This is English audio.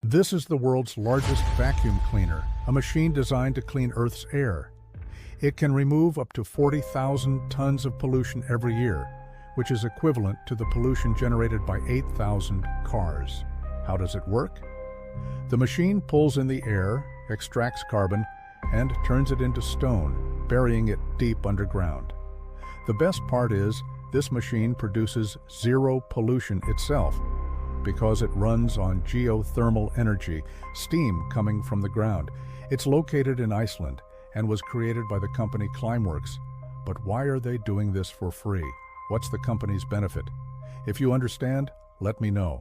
This is the world's largest vacuum cleaner, a machine designed to clean Earth's air. It can remove up to 40,000 tons of pollution every year, which is equivalent to the pollution generated by 8,000 cars. How does it work? The machine pulls in the air, extracts carbon, and turns it into stone, burying it deep underground. The best part is, this machine produces zero pollution itself, because it runs on geothermal energy, steam coming from the ground. It's located in Iceland and was created by the company Climeworks. But why are they doing this for free? What's the company's benefit? If you understand, let me know.